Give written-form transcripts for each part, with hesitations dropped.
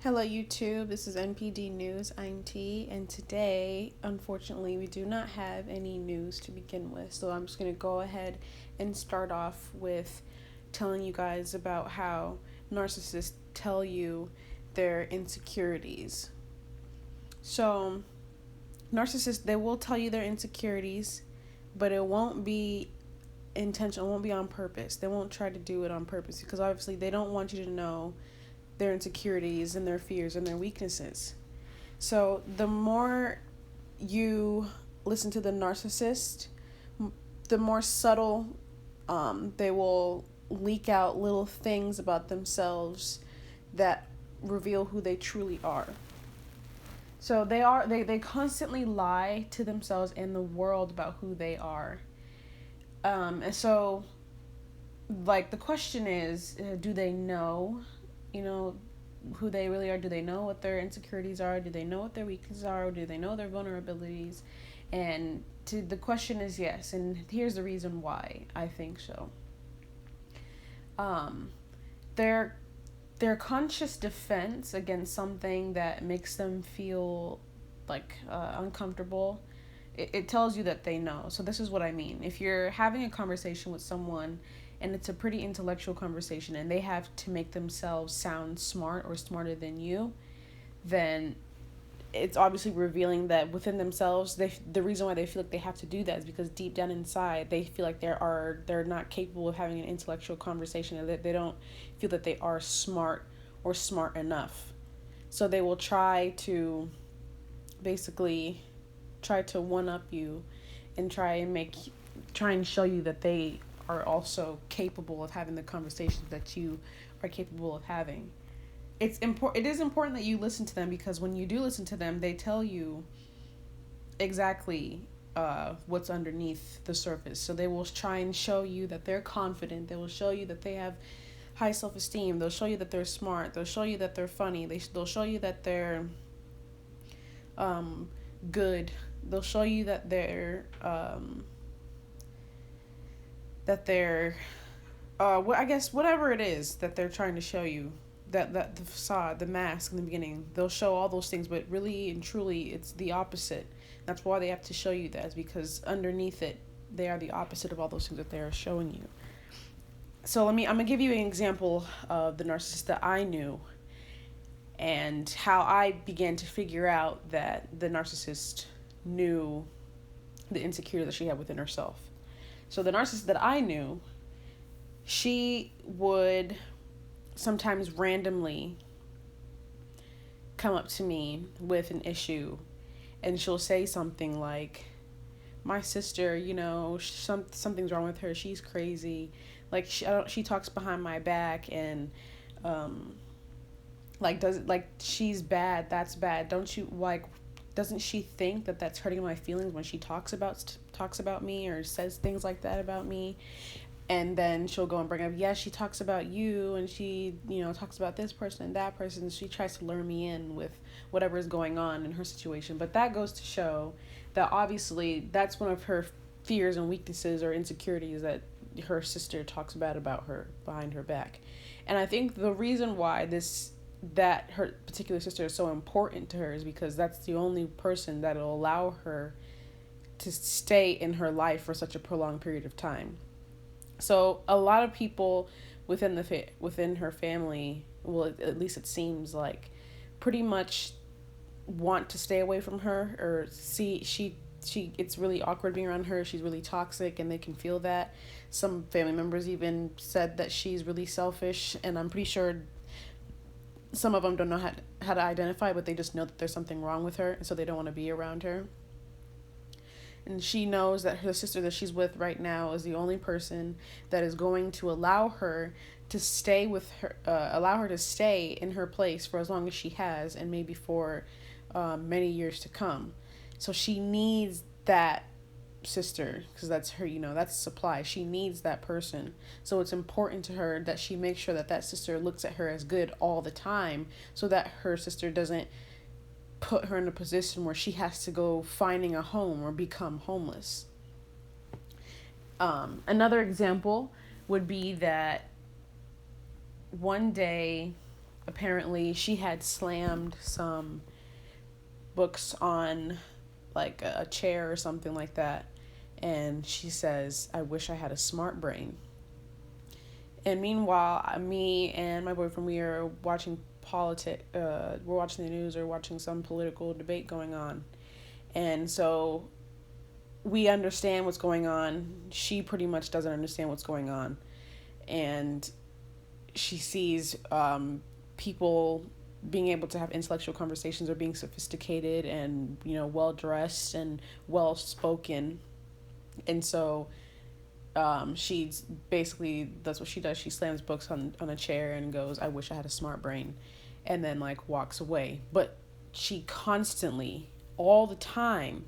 Hello YouTube, this is NPD News, I'm T, and today, unfortunately, we do not have any news to begin with, so I'm just going to go ahead and start off with telling you guys about how narcissists tell you their insecurities. So, narcissists, they will tell you their insecurities, but it won't be intentional, it won't be on purpose. They won't try to do it on purpose because obviously they don't want you to know their insecurities and their fears and their weaknesses. So the more you listen to the narcissist, the more subtle they will leak out little things about themselves that reveal who they truly are. So they constantly lie to themselves and the world about who they are. And so like the question is, do they know, who they really are? Do they know what their insecurities are? Do they know what their weaknesses are? Do they know their vulnerabilities? And the question is yes, and here's the reason why I think so. Their conscious defense against something that makes them feel like uncomfortable, it tells you that they know. So this is what I mean. If you're having a conversation with someone and it's a pretty intellectual conversation and they have to make themselves sound smart or smarter than you, then it's obviously revealing that within themselves, the reason why they feel like they have to do that is because deep down inside they feel like they're not capable of having an intellectual conversation, and that they don't feel that they are smart or smart enough. So they will try to basically one up you and try and show you that they are also capable of having the conversations that you are capable of having. It is important that you listen to them, because when you do listen to them, they tell you exactly what's underneath the surface. So they will try and show you that they're confident. They will show you that they have high self-esteem. They'll show you that they're smart. They'll show you that they're funny. They'll show you that they're good. They'll show you that they're I guess whatever it is that they're trying to show you, that the facade, the mask in the beginning, they'll show all those things, but really and truly it's the opposite. That's why they have to show you that, is because underneath it they are the opposite of all those things that they are showing you. So I'm gonna give you an example of the narcissist that I knew and how I began to figure out that the narcissist knew the insecurity that she had within herself. So the narcissist that I knew, she would sometimes randomly come up to me with an issue, and she'll say something like, my sister, something's wrong with her, she's crazy, like she talks behind my back, and she's bad, that's bad, doesn't she think that that's hurting my feelings when she talks about me or says things like that about me? And then she'll go and bring up, she talks about you, and she, talks about this person and that person. She tries to lure me in with whatever is going on in her situation. But that goes to show that obviously that's one of her fears and weaknesses or insecurities, that her sister talks bad about her behind her back. And I think the reason why that her particular sister is so important to her is because that's the only person that will allow her to stay in her life for such a prolonged period of time. So a lot of people within her family, well, at least it seems like, pretty much want to stay away from her, or see she it's really awkward being around her. She's really toxic, and they can feel that. Some family members even said that she's really selfish, and I'm pretty sure some of them don't know how to identify, but they just know that there's something wrong with her, and so they don't want to be around her. And she knows that her sister that she's with right now is the only person that is going to allow her to stay in her place for as long as she has, and maybe for many years to come. So she needs that sister, because that's her, that's supply. She needs that person. So it's important to her that she makes sure that sister looks at her as good all the time, so that her sister doesn't put her in a position where she has to go finding a home or become homeless. Another example would be that one day apparently she had slammed some books on like a chair or something like that, and she says, I wish I had a smart brain. And meanwhile, me and my boyfriend, we are watching we're watching the news or watching some political debate going on. And so we understand what's going on. She pretty much doesn't understand what's going on. And she sees people being able to have intellectual conversations or being sophisticated and, well dressed and well spoken. And so she's basically, that's what she does. She slams books on a chair and goes, I wish I had a smart brain. And then like walks away. But she constantly, all the time,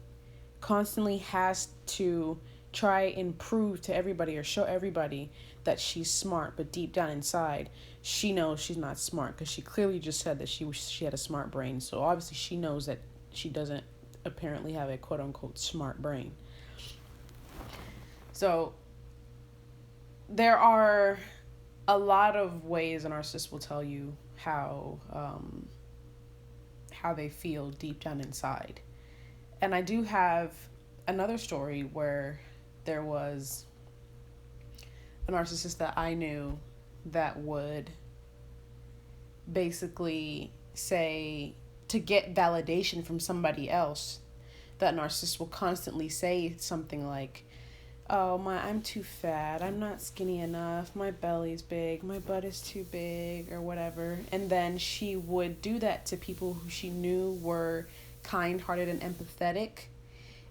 constantly has to try and prove to everybody or show everybody that she's smart, but deep down inside she knows she's not smart, because she clearly just said that she had a smart brain. So obviously she knows that she doesn't apparently have a quote unquote smart brain. So there are a lot of ways a narcissist will tell you how they feel deep down inside. And I do have another story where there was a narcissist that I knew that would basically say, to get validation from somebody else, that narcissist will constantly say something like, oh, I'm too fat, I'm not skinny enough, my belly's big, my butt is too big, or whatever. And then she would do that to people who she knew were kind-hearted and empathetic,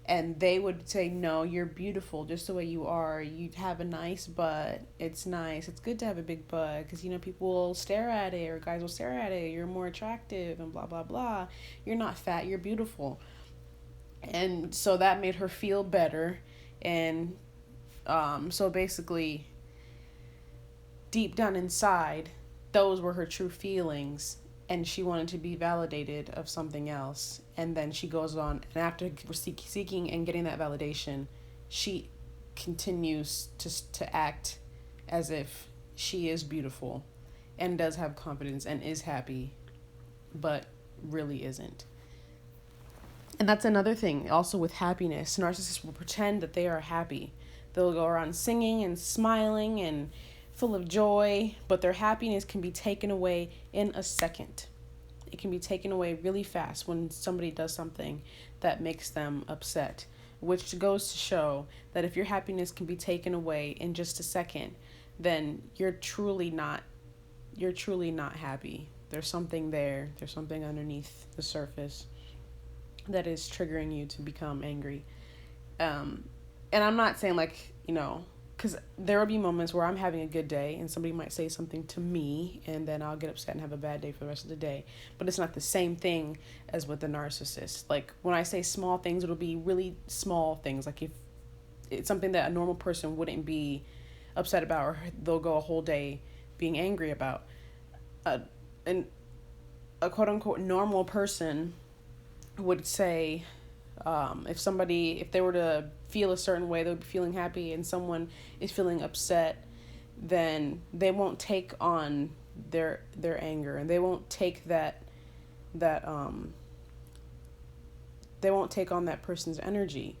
and they would say, no, you're beautiful just the way you are, you have a nice butt, it's nice, it's good to have a big butt, because people will stare at it, or guys will stare at it, you're more attractive, and blah blah blah, you're not fat, you're beautiful. And so that made her feel better. And so basically, deep down inside, those were her true feelings, and she wanted to be validated of something else. And then she goes on, and after seeking and getting that validation, she continues to act as if she is beautiful and does have confidence and is happy, but really isn't. And that's another thing also with happiness. Narcissists will pretend that they are happy. They'll go around singing and smiling and full of joy, but their happiness can be taken away in a second. It can be taken away really fast when somebody does something that makes them upset, which goes to show that if your happiness can be taken away in just a second, then you're truly not happy. There's something there. There's something underneath the surface that is triggering you to become angry. And I'm not saying because there will be moments where I'm having a good day and somebody might say something to me, and then I'll get upset and have a bad day for the rest of the day. But it's not the same thing as with the narcissist. Like, when I say small things, it'll be really small things. Like, if it's something that a normal person wouldn't be upset about, or they'll go a whole day being angry about. And a quote-unquote normal person would say, if they were to feel a certain way, they would be feeling happy, and someone is feeling upset, then they won't take on their anger, and they won't take they won't take on that person's energy.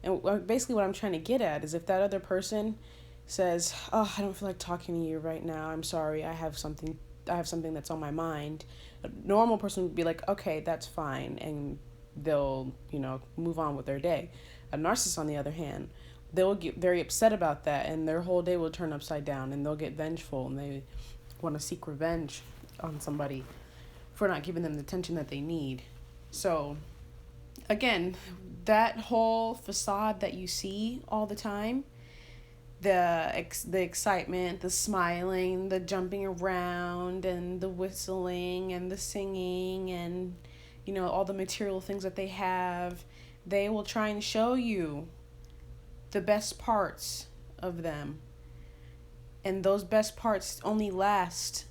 And basically what I'm trying to get at is, if that other person says, oh, I don't feel like talking to you right now, I'm sorry, I have something that's on my mind, a normal person would be like, okay, that's fine, and they'll, move on with their day. A narcissist, on the other hand, they'll get very upset about that, and their whole day will turn upside down, and they'll get vengeful, and they want to seek revenge on somebody for not giving them the attention that they need. So, again, that whole facade that you see all the time, the excitement, the smiling, the jumping around, and the whistling, and the singing, and all the material things that they have, they will try and show you the best parts of them. And those best parts only last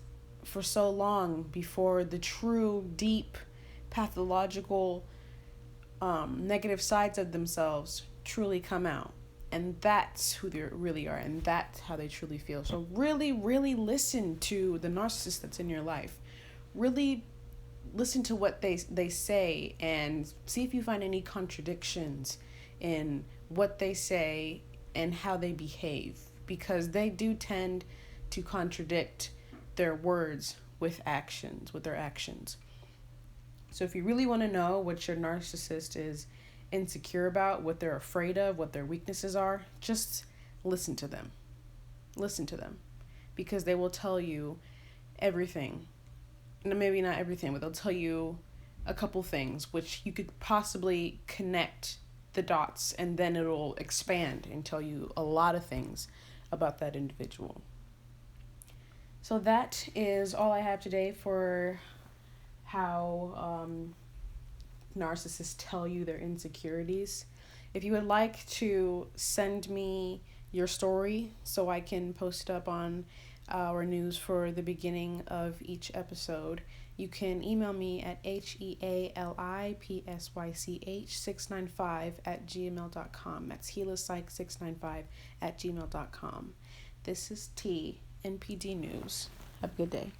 for so long before the true, deep, pathological, negative sides of themselves truly come out. And that's who they really are, and that's how they truly feel. So really, really listen to the narcissist that's in your life. really listen to what they say and see if you find any contradictions in what they say and how they behave, because they do tend to contradict their words with their actions. So if you really want to know what your narcissist is insecure about, what they're afraid of, what their weaknesses are, just listen to them. Listen to them, because they will tell you everything. Maybe not everything, but they'll tell you a couple things which you could possibly connect the dots, and then it'll expand and tell you a lot of things about that individual. So that is all I have today for how narcissists tell you their insecurities. If you would like to send me your story so I can post it up on our news for the beginning of each episode, you can email me at healipsych695@gmail.com. That's healipsych695@gmail.com. This is T, NPD News. Have a good day.